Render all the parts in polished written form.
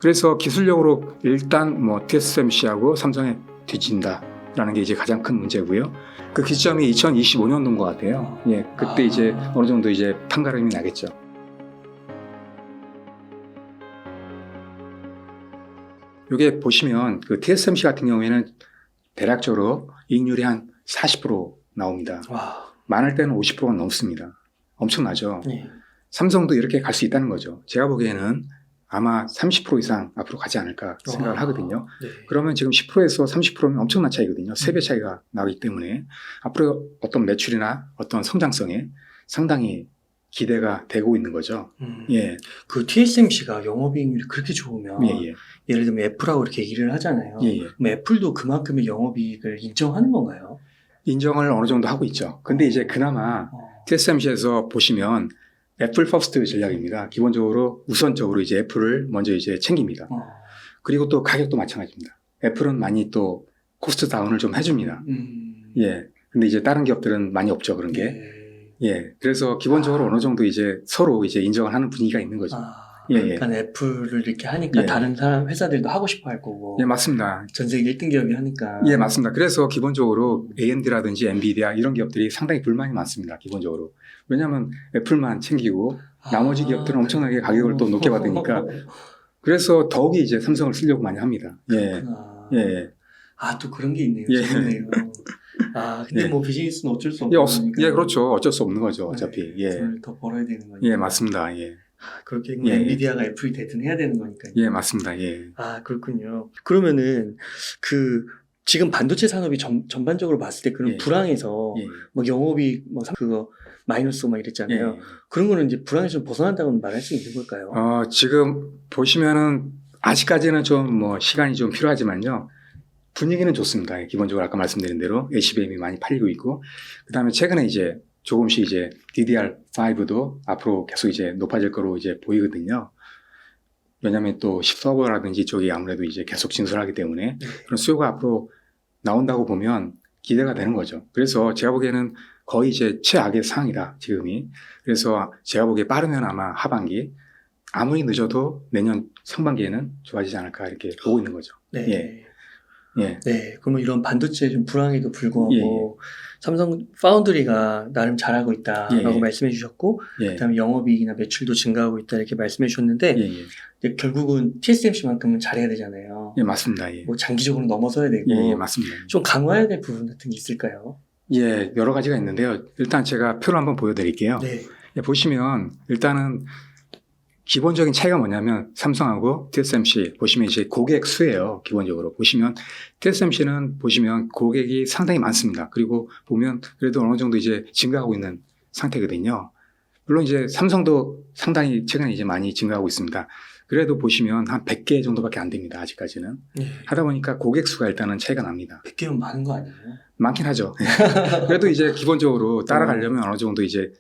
그래서 기술력으로 일단 뭐 TSMC하고 삼성에 뒤진다라는 게 이제 가장 큰 문제고요. 그 기점이 2025년도인 것 같아요. 예, 그때 이제 어느 정도 이제 판가름이 나겠죠. 이게 보시면 그 TSMC 같은 경우에는 대략적으로 이익률이 한 40% 나옵니다. 와. 많을 때는 50%가 넘습니다. 엄청나죠. 네. 삼성도 이렇게 갈 수 있다는 거죠. 제가 보기에는 아마 30% 이상 앞으로 가지 않을까 생각을 와. 하거든요. 네. 그러면 지금 10%에서 30%면 엄청난 차이거든요. 3배 차이가 나기 때문에 앞으로 어떤 매출이나 어떤 성장성에 상당히 기대가 되고 있는 거죠. 예, 그 TSMC가 영업이익률이 그렇게 좋으면 예. 예를 들면 애플하고 이렇게 일을 하잖아요. 예. 그럼 애플도 그만큼의 영업이익을 인정하는 건가요? 인정을 어느 정도 하고 있죠. 근데 이제 그나마 어. TSMC에서 보시면 애플 퍼스트 전략입니다. 기본적으로 우선적으로 이제 애플을 먼저 이제 챙깁니다. 어. 그리고 또 가격도 마찬가지입니다. 애플은 많이 또 코스트 다운을 좀 해줍니다. 예. 근데 이제 다른 기업들은 많이 없죠, 그런 게. 네. 예. 그래서 기본적으로 어느 정도 이제 서로 이제 인정을 하는 분위기가 있는 거죠. 예. 그러니까 애플을 이렇게 하니까 예. 다른 사람 회사들도 하고 싶어 할 거고. 예, 맞습니다. 전 세계 1등 기업이 하니까. 예, 맞습니다. 그래서 기본적으로 AMD라든지 엔비디아 이런 기업들이 상당히 불만이 많습니다. 기본적으로. 왜냐하면 애플만 챙기고 나머지 기업들은 엄청나게 가격을 또 높게 받으니까. 그래서 더욱이 이제 삼성을 쓰려고 많이 합니다. 예. 그렇구나. 예. 또 그런 게 있네요. 예. 재밌네요. 근데 예. 뭐 비즈니스는 어쩔 수 예, 없으니까. 예, 그렇죠. 어쩔 수 없는 거죠. 어차피. 예. 돈을 더 벌어야 되는 거니까. 예, 맞습니다. 예. 그렇게 예. 엔비디아가 애플이 되든 해야 되는 거니까요. 예, 맞습니다. 예. 그렇군요. 그러면은 지금 반도체 산업이 전반적으로 봤을 때 그런 예. 불황에서 예. 뭐 영업이 그거 마이너스 막 이랬잖아요. 예. 그런 거는 이제 불황에서 벗어난다고 말할 수 있는 걸까요? 지금 보시면은 아직까지는 좀 뭐 시간이 좀 필요하지만요. 분위기는 좋습니다. 기본적으로 아까 말씀드린 대로 HBM이 많이 팔리고 있고, 그 다음에 최근에 이제 조금씩 이제 DDR5도 앞으로 계속 이제 높아질 거로 이제 보이거든요. 왜냐하면 또 서버라든지 쪽이 아무래도 이제 계속 진출하기 때문에 그런 수요가 앞으로 나온다고 보면 기대가 되는 거죠. 그래서 제가 보기에는 거의 이제 최악의 상황이다, 지금이. 그래서 제가 보기에 빠르면 아마 하반기, 아무리 늦어도 내년 상반기에는 좋아지지 않을까 이렇게 보고 있는 거죠. 네. 예. 예. 네. 그러면 이런 반도체 좀 불황에도 불구하고 예. 삼성 파운드리가 나름 잘하고 있다라고 예. 말씀해 주셨고, 예. 그다음에 영업이익이나 매출도 증가하고 있다 이렇게 말씀해 주셨는데, 예. 예. 이제 결국은 TSMC만큼은 잘해야 되잖아요. 예, 맞습니다. 예. 뭐 장기적으로 넘어서야 되고, 예, 맞습니다. 좀 강화해야 될 부분 같은 게 있을까요? 예, 여러 가지가 있는데요. 일단 제가 표를 한번 보여드릴게요. 네. 예, 보시면 일단은 기본적인 차이가 뭐냐면 삼성하고 TSMC 보시면 이제 고객 수예요. 기본적으로 보시면 TSMC는 보시면 고객이 상당히 많습니다. 그리고 보면 그래도 어느 정도 이제 증가하고 있는 상태거든요. 물론 이제 삼성도 상당히 최근에 이제 많이 증가하고 있습니다. 그래도 보시면 한 100개 정도밖에 안 됩니다. 아직까지는. 네. 하다 보니까 고객 수가 일단은 차이가 납니다. 100개면 많은 거 아니에요? 많긴 하죠. 그래도 이제 기본적으로 따라가려면 어느 정도 이제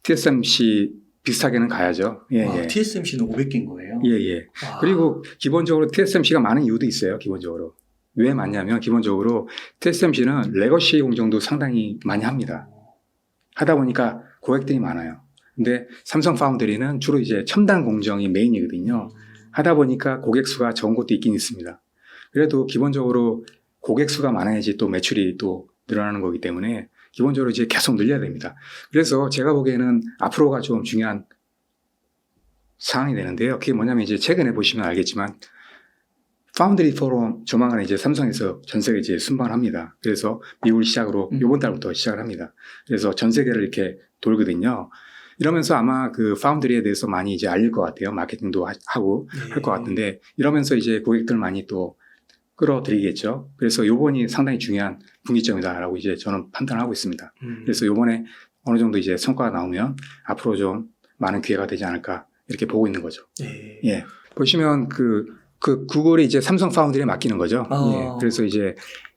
TSMC 비슷하게는 가야죠. 예, 예. TSMC는 500개인 거예요? 예, 예. 그리고 기본적으로 TSMC가 많은 이유도 있어요. 기본적으로. 왜 많냐면 기본적으로 TSMC는 레거시 공정도 상당히 많이 합니다. 하다 보니까 고객들이 많아요. 근데 삼성 파운드리는 주로 이제 첨단 공정이 메인이거든요. 하다 보니까 고객 수가 적은 것도 있긴 있습니다. 그래도 기본적으로 고객 수가 많아야지 또 매출이 또 늘어나는 거기 때문에 기본적으로 이제 계속 늘려야 됩니다. 그래서 제가 보기에는 앞으로가 좀 중요한 상황이 되는데요. 그게 뭐냐면 이제 최근에 보시면 알겠지만 파운드리 포럼 조만간에 이제 삼성에서 전 세계 이제 순방을 합니다. 그래서 미국을 시작으로 이번 달부터 시작을 합니다. 그래서 전 세계를 이렇게 돌거든요. 이러면서 아마 그 파운드리에 대해서 많이 이제 알릴 것 같아요. 마케팅도 하고 할 것 같은데 이러면서 이제 고객들 많이 또 끌어들이겠죠. 그래서 요번이 상당히 중요한 분기점이다라고 이제 저는 판단하고 있습니다. 그래서 요번에 어느 정도 이제 성과가 나오면 앞으로 좀 많은 기회가 되지 않을까 이렇게 보고 있는 거죠. 네. 예. 보시면 그 구글이 이제 삼성 파운드리에 맡기는 거죠. 예. 그래서 이제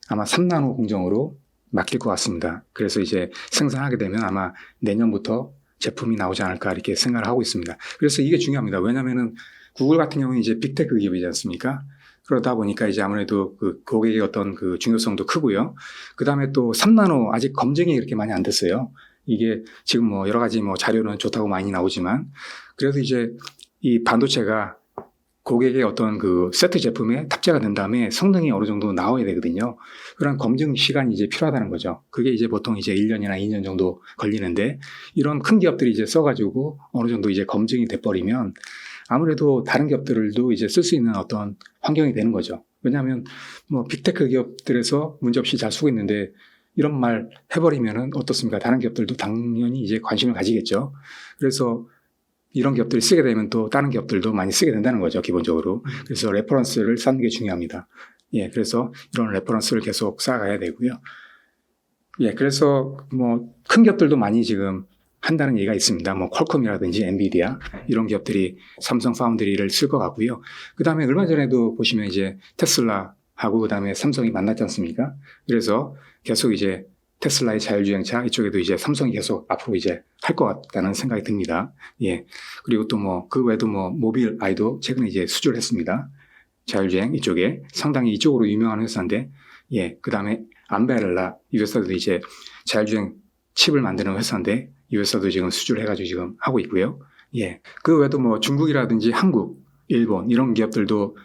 아마 3나노 공정으로 맡길 것 같습니다. 그래서 이제 생산하게 되면 아마 내년부터 제품이 나오지 않을까 이렇게 생각을 하고 있습니다. 그래서 이게 중요합니다. 왜냐면은 구글 같은 경우는 이제 빅테크 기업이지 않습니까? 그러다 보니까 이제 아무래도 그 고객의 어떤 그 중요성도 크고요. 그 다음에 또 3나노 아직 검증이 그렇게 많이 안 됐어요. 이게 지금 뭐 여러 가지 뭐 자료는 좋다고 많이 나오지만 그래도 이제 이 반도체가 고객의 어떤 그 세트 제품에 탑재가 된 다음에 성능이 어느 정도 나와야 되거든요. 그런 검증 시간이 이제 필요하다는 거죠. 그게 이제 보통 이제 1년이나 2년 정도 걸리는데 이런 큰 기업들이 이제 써가지고 어느 정도 이제 검증이 돼버리면 아무래도 다른 기업들도 이제 쓸 수 있는 어떤 환경이 되는 거죠. 왜냐하면 뭐 빅테크 기업들에서 문제없이 잘 쓰고 있는데 이런 말 해버리면은 어떻습니까? 다른 기업들도 당연히 이제 관심을 가지겠죠. 그래서 이런 기업들이 쓰게 되면 또 다른 기업들도 많이 쓰게 된다는 거죠, 기본적으로. 그래서 레퍼런스를 쌓는 게 중요합니다. 예, 그래서 이런 레퍼런스를 계속 쌓아가야 되고요. 예, 그래서 뭐 큰 기업들도 많이 지금 한다는 얘기가 있습니다. 뭐 퀄컴이라든지 엔비디아 이런 기업들이 삼성 파운드리를 쓸 것 같고요. 그 다음에 얼마 전에도 보시면 이제 테슬라하고 그 다음에 삼성이 만났지 않습니까? 그래서 계속 이제 테슬라의 자율주행차 이쪽에도 이제 삼성이 계속 앞으로 이제 할 것 같다는 생각이 듭니다. 예. 그리고 또 뭐 그 외에도 뭐 모빌 아이도 최근에 이제 수주를 했습니다. 자율주행 이쪽에 상당히 이쪽으로 유명한 회사인데 예. 그 다음에 암베렐라 이 회사도 이제 자율주행 칩을 만드는 회사인데 이 회사도 지금 수주를 해가지고 지금 하고 있고요. 예. 그 외에도 뭐 중국이라든지 한국, 일본 이런 기업들도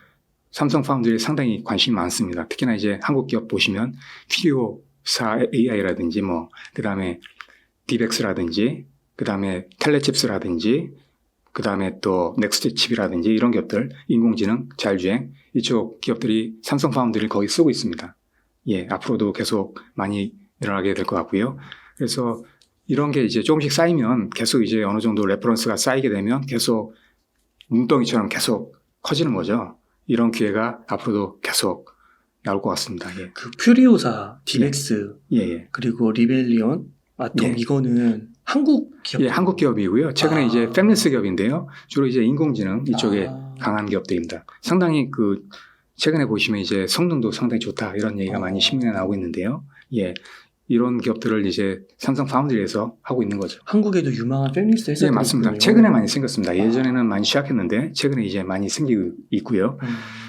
삼성 파운드리에 상당히 관심이 많습니다. 특히나 이제 한국 기업 보시면 퀴리오사 AI라든지 뭐 그다음에 디벡스라든지 그다음에 텔레칩스라든지 그다음에 또 넥스트 칩이라든지 이런 기업들 인공지능, 자율주행 이쪽 기업들이 삼성 파운드리를 거의 쓰고 있습니다. 예, 앞으로도 계속 많이 일어나게 될 것 같고요. 그래서 이런 게 이제 조금씩 쌓이면 계속 이제 어느 정도 레퍼런스가 쌓이게 되면 계속 눈덩이처럼 계속 커지는 거죠. 이런 기회가 앞으로도 계속 나올 것 같습니다. 예. 그 퓨리오사, 디렉스, 예. 그리고 리벨리온, 아톰 예. 이거는 한국 기업. 예, 한국 기업이고요. 최근에 이제 패밀리스 기업인데요. 주로 이제 인공지능 이쪽에 아. 강한 기업들입니다. 상당히 그 최근에 보시면 이제 성능도 상당히 좋다 이런 얘기가 많이 신문에 나오고 있는데요. 예. 이런 기업들을 이제 삼성 파운드리에서 하고 있는 거죠. 한국에도 유망한 패밀리스 회사들이 네, 맞습니다. 있군요. 최근에 많이 생겼습니다. 예전에는 많이 시작했는데 최근에 이제 많이 생기고 있고요.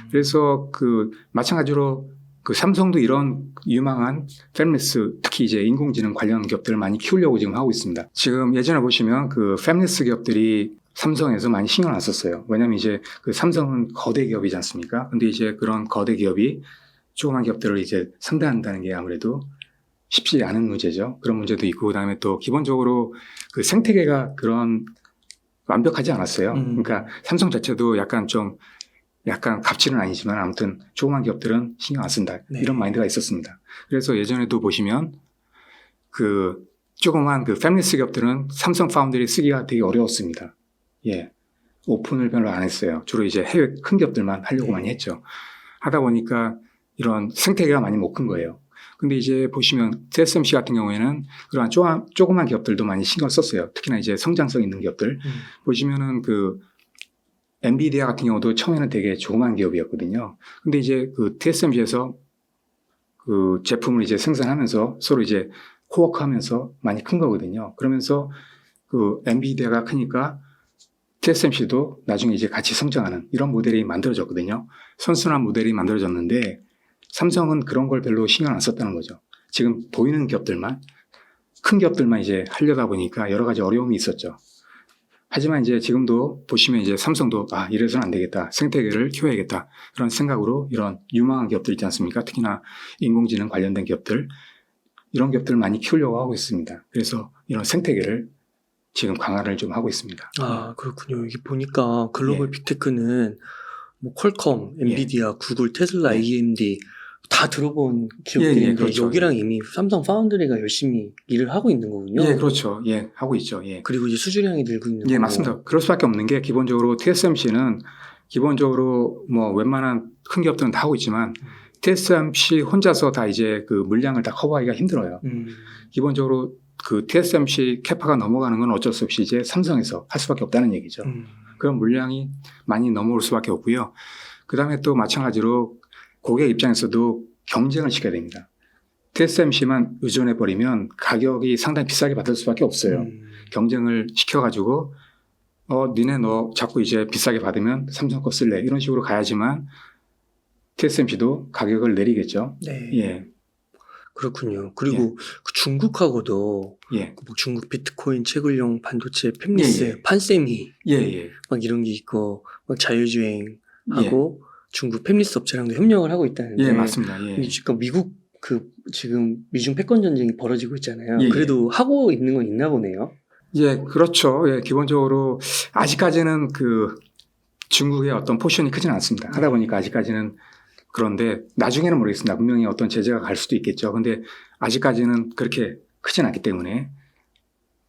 그래서 그 마찬가지로 그 삼성도 이런 유망한 패밀리스 특히 이제 인공지능 관련 기업들을 많이 키우려고 지금 하고 있습니다. 지금 예전에 보시면 그 패밀리스 기업들이 삼성에서 많이 신경 안 썼어요. 왜냐하면 이제 그 삼성은 거대 기업이지 않습니까? 근데 이제 그런 거대 기업이 조그만 기업들을 이제 상대한다는 게 아무래도 쉽지 않은 문제죠. 그런 문제도 있고 그다음에 또 기본적으로 그 생태계가 그런 완벽하지 않았어요. 그러니까 삼성 자체도 약간 갑질은 아니지만 아무튼 조그만 기업들은 신경 안 쓴다. 네. 이런 마인드가 있었습니다. 그래서 예전에도 보시면 그 조그만 그 패밀리스 기업들은 삼성 파운드리 쓰기가 되게 어려웠습니다. 예. 오픈을 별로 안 했어요. 주로 이제 해외 큰 기업들만 하려고 많이 했죠. 하다 보니까 이런 생태계가 많이 못 큰 거예요. 근데 이제 보시면 TSMC 같은 경우에는 그러한 조그만 기업들도 많이 신경을 썼어요. 특히나 이제 성장성 있는 기업들. 보시면은 그 엔비디아 같은 경우도 처음에는 되게 조그만 기업이었거든요. 근데 이제 그 TSMC에서 그 제품을 이제 생산하면서 서로 이제 코워크 하면서 많이 큰 거거든요. 그러면서 그 엔비디아가 크니까 TSMC도 나중에 이제 같이 성장하는 이런 모델이 만들어졌거든요. 선순환 모델이 만들어졌는데 삼성은 그런 걸 별로 신경 안 썼다는 거죠. 지금 보이는 기업들만, 큰 기업들만 이제 하려다 보니까 여러 가지 어려움이 있었죠. 하지만 이제 지금도 보시면 이제 삼성도 이래서는 안 되겠다. 생태계를 키워야겠다. 그런 생각으로 이런 유망한 기업들 있지 않습니까? 특히나 인공지능 관련된 기업들, 이런 기업들을 많이 키우려고 하고 있습니다. 그래서 이런 생태계를 지금 강화를 좀 하고 있습니다. 아, 그렇군요. 이게 보니까 글로벌 예. 빅테크는 뭐 퀄컴, 엔비디아, 구글, 테슬라, 예. AMD 다 들어본 기업들인데 그렇죠. 여기랑 이미 삼성 파운드리가 열심히 일을 하고 있는 거군요. 예, 그렇죠. 예, 하고 있죠. 예. 그리고 이제 수주량이 늘고 있는 예, 거고. 맞습니다. 그럴 수밖에 없는 게 기본적으로 TSMC는 기본적으로 뭐 웬만한 큰 기업들은 다 하고 있지만 TSMC 혼자서 다 이제 그 물량을 다 커버하기가 힘들어요. 기본적으로 그 TSMC 캐파가 넘어가는 건 어쩔 수 없이 이제 삼성에서 할 수밖에 없다는 얘기죠. 그런 물량이 많이 넘어올 수밖에 없고요. 그 다음에 또 마찬가지로 고객 입장에서도 경쟁을 시켜야 됩니다. TSMC만 의존해버리면 가격이 상당히 비싸게 받을 수밖에 없어요. 경쟁을 시켜가지고 니네 너 자꾸 이제 비싸게 받으면 삼성 거 쓸래 이런 식으로 가야지만 TSMC도 가격을 내리겠죠. 네. 예. 그렇군요. 그리고 그 중국하고도 예. 뭐 중국 비트코인 채굴용 반도체 팹리스, 예. 판세미 예. 막 이런 게 있고 막 자율주행 하고 중국 팹리스 업체랑도 협력을 하고 있다는데 예, 맞습니다. 예. 그러니까 미국 지금 미중 패권 전쟁이 벌어지고 있잖아요. 예, 예. 그래도 하고 있는 건 있나 보네요. 예, 그렇죠. 예, 기본적으로 아직까지는 그 중국의 어떤 포션이 크지는 않습니다. 하다 보니까 아직까지는 그런데 나중에는 모르겠습니다. 분명히 어떤 제재가 갈 수도 있겠죠. 근데 아직까지는 그렇게 크진 않기 때문에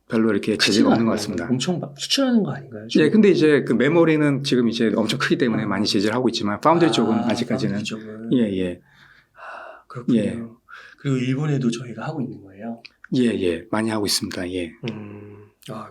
별로 이렇게 제재가 없는 것 같습니다. 엄청 막 수출하는 거 아닌가요? 예, 근데 이제 그 메모리는 지금 이제 엄청 크기 때문에 많이 제재를 하고 있지만 파운드리 쪽은 아직까지는 파운드리 쪽은. 예, 예. 그렇군요. 예. 그리고 일본에도 저희가 하고 있는 거예요. 예, 예. 많이 하고 있습니다. 예.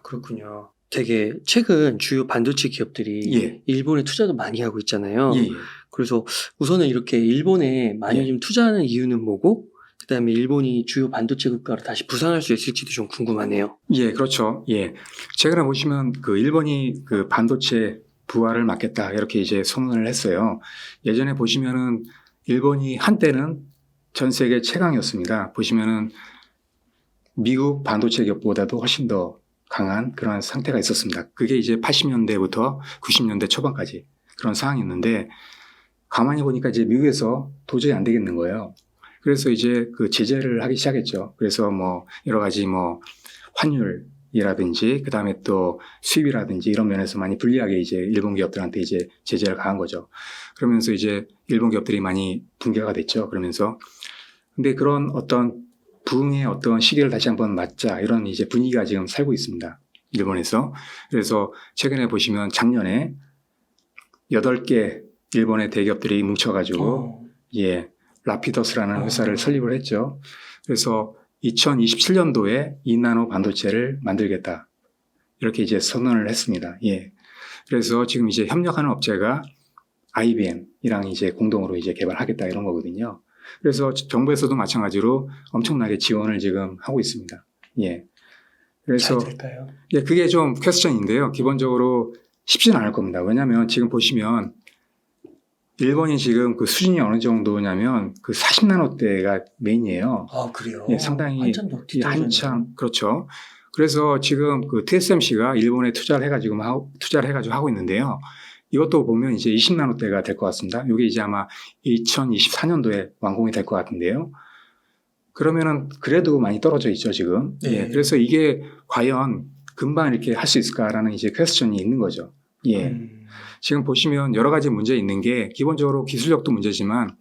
그렇군요. 되게 최근 주요 반도체 기업들이 예. 일본에 투자도 많이 하고 있잖아요. 예, 예. 그래서 우선은 이렇게 일본에 많이 예. 좀 투자하는 이유는 뭐고, 그다음에 일본이 주요 반도체 국가로 다시 부상할 수 있을지도 좀 궁금하네요. 예, 그렇죠. 예. 최근에 보시면 그 일본이 그 반도체 부활을 막겠다 이렇게 이제 선언을 했어요. 예전에 보시면은 일본이 한때는 전 세계 최강이었습니다. 보시면은 미국 반도체 기업보다도 훨씬 더 강한 그런 상태가 있었습니다. 그게 이제 80년대부터 90년대 초반까지 그런 상황이었는데 가만히 보니까 이제 미국에서 도저히 안 되겠는 거예요. 그래서 이제 그 제재를 하기 시작했죠. 그래서 뭐 여러 가지 뭐 환율이라든지 그다음에 또 수입이라든지 이런 면에서 많이 불리하게 이제 일본 기업들한테 이제 제재를 가한 거죠. 그러면서 이제 일본 기업들이 많이 붕괴가 됐죠. 그러면서 근데 그런 어떤 부흥의 어떤 시기를 다시 한번 맞자 이런 이제 분위기가 지금 살고 있습니다. 일본에서. 그래서 최근에 보시면 작년에 8개 일본의 대기업들이 뭉쳐가지고 예, 라피더스라는 회사를 설립을 했죠. 그래서 2027년도에 2나노 반도체를 만들겠다. 이렇게 이제 선언을 했습니다. 예. 그래서 지금 이제 협력하는 업체가 IBM이랑 이제 공동으로 이제 개발하겠다 이런 거거든요. 그래서 정부에서도 마찬가지로 엄청나게 지원을 지금 하고 있습니다. 예. 그래서 잘 될까요? 예, 그게 좀 퀘스천인데요. 기본적으로 쉽지는 않을 겁니다. 왜냐하면 지금 보시면 일본이 지금 그 수준이 어느 정도냐면 그 40나노대가 메인이에요. 그래요? 예, 상당히 한참 더 한참 그렇죠. 그래서 지금 그 TSMC가 일본에 투자를 해가지고 하고 있는데요. 이것도 보면 이제 20나노대가 될 것 같습니다. 이게 이제 아마 2024년도에 완공이 될 것 같은데요. 그러면은 그래도 많이 떨어져 있죠, 지금. 네. 예, 그래서 이게 과연 금방 이렇게 할 수 있을까라는 이제 퀘스천이 있는 거죠. 예. 지금 보시면 여러 가지 문제 있는 게 기본적으로 기술력도 문제지만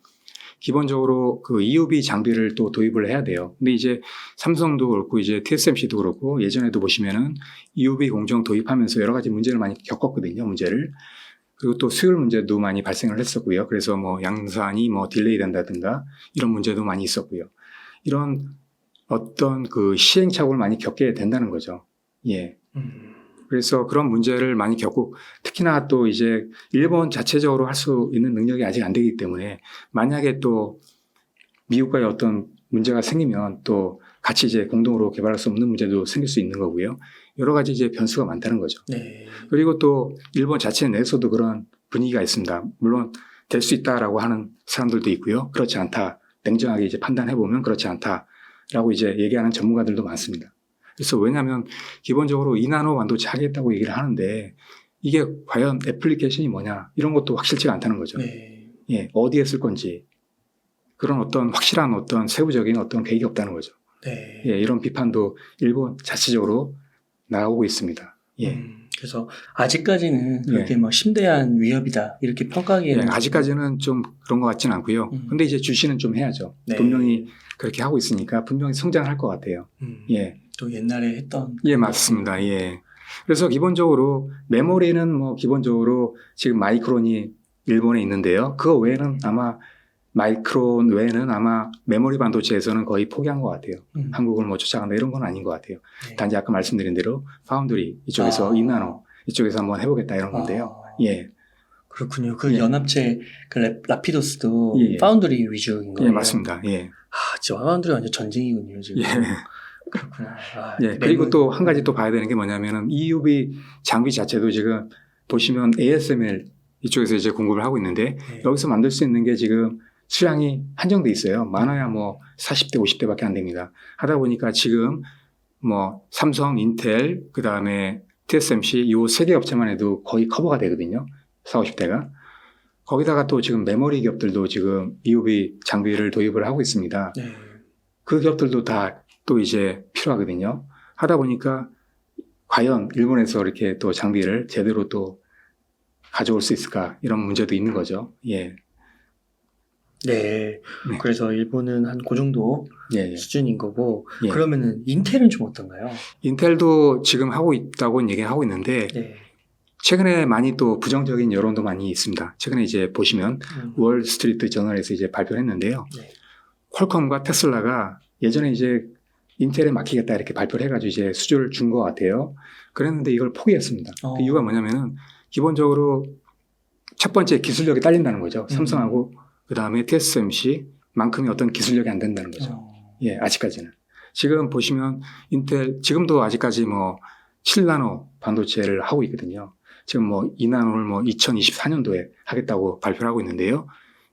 기본적으로 그 EUV 장비를 또 도입을 해야 돼요. 근데 이제 삼성도 그렇고 이제 TSMC도 그렇고 예전에도 보시면은 EUV 공정 도입하면서 여러 가지 문제를 많이 겪었거든요, 문제를. 그리고 또 수율 문제도 많이 발생을 했었고요. 그래서 뭐 양산이 뭐 딜레이 된다든가 이런 문제도 많이 있었고요. 이런 어떤 그 시행착오를 많이 겪게 된다는 거죠. 예. 그래서 그런 문제를 많이 겪고 특히나 또 이제 일본 자체적으로 할 수 있는 능력이 아직 안 되기 때문에 만약에 또 미국과의 어떤 문제가 생기면 또 같이 이제 공동으로 개발할 수 없는 문제도 생길 수 있는 거고요. 여러 가지 이제 변수가 많다는 거죠. 네. 그리고 또 일본 자체 내에서도 그런 분위기가 있습니다. 물론 될 수 있다라고 하는 사람들도 있고요. 그렇지 않다. 냉정하게 이제 판단해 보면 그렇지 않다라고 이제 얘기하는 전문가들도 많습니다. 그래서 왜냐하면 기본적으로 2나노 반도체 하겠다고 얘기를 하는데 이게 과연 애플리케이션이 뭐냐 이런 것도 확실치가 않다는 거죠. 네. 예, 어디에 쓸 건지 그런 어떤 확실한 어떤 세부적인 어떤 계획이 없다는 거죠. 네. 예, 이런 비판도 일본 자체적으로 나오고 있습니다. 예. 그래서 아직까지는 예. 그렇게 뭐 심대한 위협이다 이렇게 평가하기에는 예, 아직까지는 좀 그런 것 같지는 않고요. 근데 이제 주시는 좀 해야죠. 네. 분명히 그렇게 하고 있으니까 분명히 성장할 것 같아요. 예. 또 옛날에 했던 예, 맞습니다. 예. 그래서 기본적으로 메모리는 뭐 기본적으로 지금 마이크론이 일본에 있는데요. 그거 외에는 아마 마이크론 외에는 아마 메모리 반도체에서는 거의 포기한 것 같아요. 한국을 뭐 쫓아간다 이런 건 아닌 것 같아요. 네. 단지 아까 말씀드린 대로 파운드리 이쪽에서 2나노 이쪽에서 한번 해보겠다 이런 건데요. 예. 그렇군요. 그 예. 연합체 그 라피도스도 예. 파운드리 위주인 거예요. 예, 맞습니다. 예. 진짜 파운드리 완전 전쟁이군요 지금. 예. 그렇구나. 예. 그리고 또 한 가지 또 봐야 되는 게 뭐냐면은 EUV 장비 자체도 지금 보시면 ASML 이쪽에서 이제 공급을 하고 있는데 네. 여기서 만들 수 있는 게 지금 수량이 한정돼 있어요. 많아야 뭐 40대, 50대밖에 안 됩니다. 하다 보니까 지금 뭐 삼성, 인텔, 그 다음에 TSMC 이 세 개 업체만 해도 거의 커버가 되거든요. 40, 50대가. 거기다가 또 지금 메모리 기업들도 지금 EUV 장비를 도입을 하고 있습니다. 네. 그 기업들도 다 또 이제 필요하거든요. 하다 보니까 과연 일본에서 이렇게 또 장비를 제대로 또 가져올 수 있을까 이런 문제도 있는 거죠. 예. 네. 네. 그래서 일본은 한 그 정도 예, 예. 수준인 거고, 예. 그러면은 인텔은 좀 어떤가요? 인텔도 지금 하고 있다고 얘기하고 있는데 네. 최근에 많이 또 부정적인 여론도 많이 있습니다. 최근에 이제 보시면 월스트리트 저널에서 이제 발표를 했는데요. 네. 퀄컴과 테슬라가 예전에 이제 인텔에 맡기겠다 이렇게 발표를 해가지고 이제 수주를 준 것 같아요. 그랬는데 이걸 포기했습니다. 그 이유가 뭐냐면은 기본적으로 첫 번째 기술력이 딸린다는 거죠. 삼성하고 그 다음에 TSMC만큼의 어떤 기술력이 안 된다는 거죠. 예, 아직까지는. 지금 보시면 인텔 지금도 아직까지 뭐 7나노 반도체를 하고 있거든요. 지금 뭐 2나노를 뭐 2024년도에 하겠다고 발표를 하고 있는데요.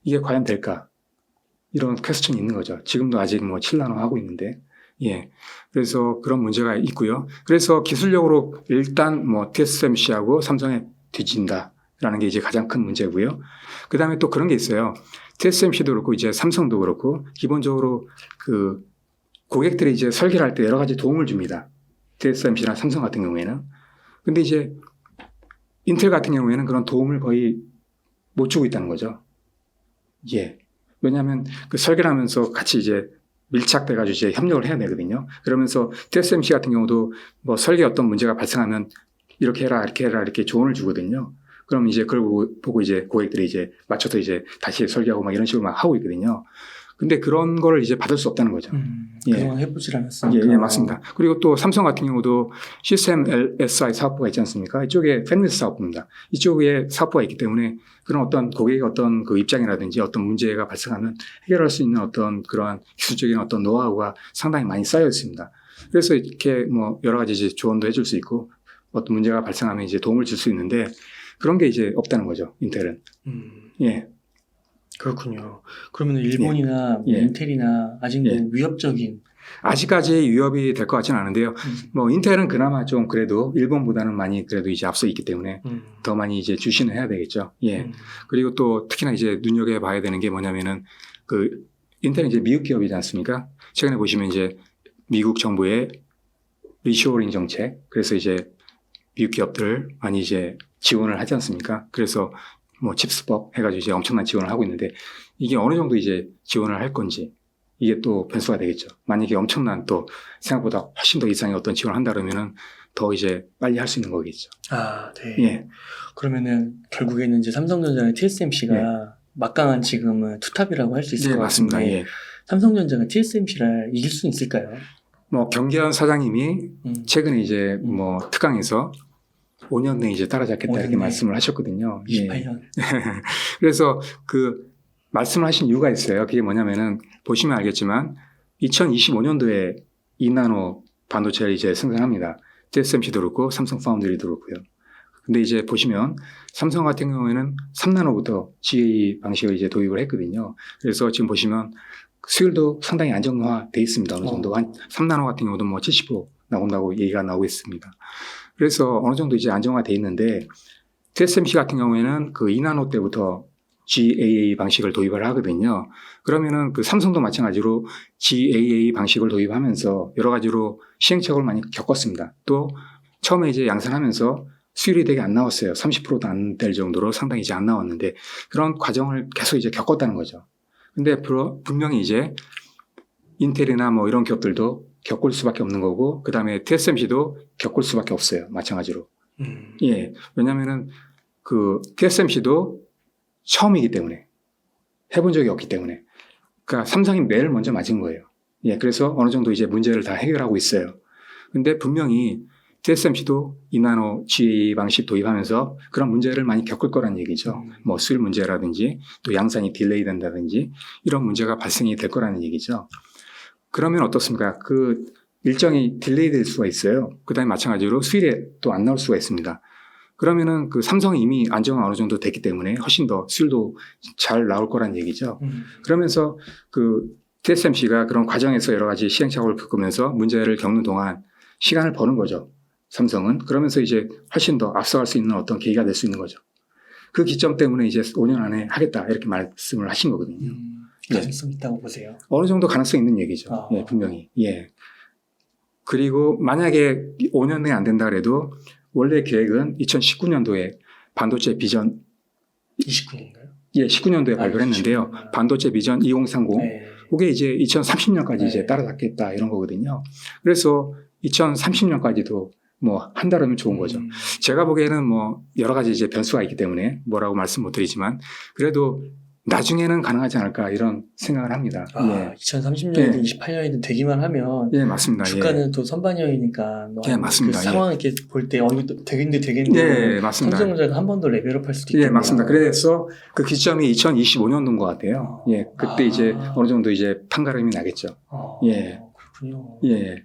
이게 과연 될까? 이런 퀘스천이 있는 거죠. 지금도 아직 뭐 7나노 하고 있는데. 예. 그래서 그런 문제가 있고요. 그래서 기술력으로 일단 뭐 TSMC하고 삼성에 뒤진다라는 게 이제 가장 큰 문제고요. 그 다음에 또 그런 게 있어요. TSMC도 그렇고 이제 삼성도 그렇고 기본적으로 그 고객들이 이제 설계를 할 때 여러 가지 도움을 줍니다. TSMC나 삼성 같은 경우에는. 근데 이제 인텔 같은 경우에는 그런 도움을 거의 못 주고 있다는 거죠. 예. 왜냐하면 그 설계를 하면서 같이 이제 밀착돼가지고 이제 협력을 해야 되거든요. 그러면서 TSMC 같은 경우도 뭐 설계 어떤 문제가 발생하면 이렇게 해라, 이렇게 해라, 이렇게 조언을 주거든요. 그럼 이제 그걸 보고 이제 고객들이 이제 맞춰서 이제 다시 설계하고 막 이런 식으로 막 하고 있거든요. 근데 그런 거를 이제 받을 수 없다는 거죠. 그동안 해보질 않았으니까. 예, 예, 맞습니다. 그리고 또 삼성 같은 경우도 시스템 LSI 사업부가 있지 않습니까? 이쪽에 팬리스 사업부입니다. 이쪽에 사업부가 있기 때문에 그런 어떤 고객의 어떤 그 입장이라든지 어떤 문제가 발생하면 해결할 수 있는 어떤 그러한 기술적인 어떤 노하우가 상당히 많이 쌓여 있습니다. 그래서 이렇게 뭐 여러 가지 이제 조언도 해줄 수 있고 어떤 문제가 발생하면 이제 도움을 줄 수 있는데 그런 게 이제 없다는 거죠. 인텔은. 예. 그렇군요. 그러면 일본이나 예. 인텔이나 아직 뭐 예. 위협적인 아직까지 위협이 될 것 같지는 않은데요. 뭐 인텔은 그나마 좀 그래도 일본보다는 많이 그래도 이제 앞서 있기 때문에 더 많이 이제 주시는 해야 되겠죠. 예. 그리고 또 특히나 이제 눈여겨봐야 되는 게 뭐냐면은 그 인텔은 이제 미국 기업이지 않습니까? 최근에 보시면 이제 미국 정부의 리쇼어링 정책, 그래서 이제 미국 기업들 많이 이제 지원을 하지 않습니까? 그래서 뭐 칩스법 해가지고 이제 엄청난 지원을 하고 있는데 이게 어느 정도 이제 지원을 할 건지 이게 또 변수가 되겠죠. 만약에 엄청난 또 생각보다 훨씬 더 이상의 어떤 지원을 한다 그러면은 더 이제 빨리 할 수 있는 거겠죠. 아, 네. 예. 그러면은 결국에는 이제 삼성전자랑 TSMC가 예. 막강한 지금은 투탑이라고 할 수 있을 네, 것 맞습니다. 같은데 예. 삼성전자가 TSMC를 이길 수 있을까요? 뭐 경기현 사장님이 최근에 이제 뭐 특강에서 5년 내에 이제 따라잡겠다 5년 이렇게 내에. 말씀을 하셨거든요. 예. 28년. 그래서 그 말씀을 하신 이유가 있어요. 그게 뭐냐면은 보시면 알겠지만 2025년도에 2나노 반도체를 이제 생산합니다. TSMC도 그렇고 삼성 파운드리도 그렇고요. 근데 이제 보시면 삼성 같은 경우에는 3나노부터 GAE 방식을 이제 도입을 했거든요. 그래서 지금 보시면 수율도 상당히 안정화돼 있습니다. 어느 정도 한 3나노 같은 경우도 뭐 70% 나온다고 얘기가 나오고 있습니다. 그래서 어느 정도 이제 안정화돼 있는데 TSMC 같은 경우에는 그 2나노 때부터 GAA 방식을 도입을 하거든요. 그러면은 그 삼성도 마찬가지로 GAA 방식을 도입하면서 여러 가지로 시행착오를 많이 겪었습니다. 또 처음에 이제 양산하면서 수율이 되게 안 나왔어요. 30%도 안 될 정도로 상당히 이제 안 나왔는데 그런 과정을 계속 이제 겪었다는 거죠. 근데 분명히 이제 인텔이나 뭐 이런 기업들도 겪을 수밖에 없는 거고 그 다음에 TSMC도 겪을 수밖에 없어요. 마찬가지로. 예. 왜냐면은 그 TSMC도 처음이기 때문에 해본 적이 없기 때문에 그러니까 삼성이 매를 먼저 맞은 거예요. 예. 그래서 어느 정도 이제 문제를 다 해결하고 있어요. 근데 분명히 TSMC도 2나노 GAA 방식 도입하면서 그런 문제를 많이 겪을 거란 얘기죠. 뭐 수율 문제라든지 또 양산이 딜레이 된다든지 이런 문제가 발생이 될 거라는 얘기죠. 그러면 어떻습니까? 그 일정이 딜레이 될 수가 있어요. 그 다음에 마찬가지로 수율이 또 안 나올 수가 있습니다. 그러면은 그 삼성이 이미 안정화 어느 정도 됐기 때문에 훨씬 더 수율도 잘 나올 거란 얘기죠. 그러면서 그 TSMC가 그런 과정에서 여러 가지 시행착오를 겪으면서 문제를 겪는 동안 시간을 버는 거죠. 삼성은. 그러면서 이제 훨씬 더 앞서갈 수 있는 어떤 계기가 될 수 있는 거죠. 그 기점 때문에 이제 5년 안에 하겠다 이렇게 말씀을 하신 거거든요. 가능성 있다고 보세요. 어느 정도 가능성 있는 얘기죠. 아. 예, 분명히. 예. 그리고 만약에 5년 내에 안 된다 그래도 원래 계획은 2019년도에 반도체 비전 29년인가요? 예, 19년도에 발표를 했는데요. 29년. 반도체 비전 2030. 네. 그게 이제 2030년까지 네. 이제 따라잡겠다 이런 거거든요. 그래서 2030년까지도 뭐 한다면 좋은 거죠. 제가 보기에는 뭐 여러 가지 이제 변수가 있기 때문에 뭐라고 말씀 못 드리지만 그래도 나중에는 가능하지 않을까 이런 생각을 합니다. 아, 2030년이든 예. 28년이든 되기만 하면 예, 맞습니다. 주가는 또 선반영이니까 예, 맞습니다. 그 상황 이렇게 볼 때 이거 되겠는데 예, 맞습니다. 삼성전자가 한 번 더 레벨업 할 수도 있겠네요. 예, 맞습니다. 그래서 그 기점이 2025년도인 것 같아요. 예, 그때 아. 이제 어느 정도 이제 판가름이 나겠죠. 아, 예. 그렇군요. 예.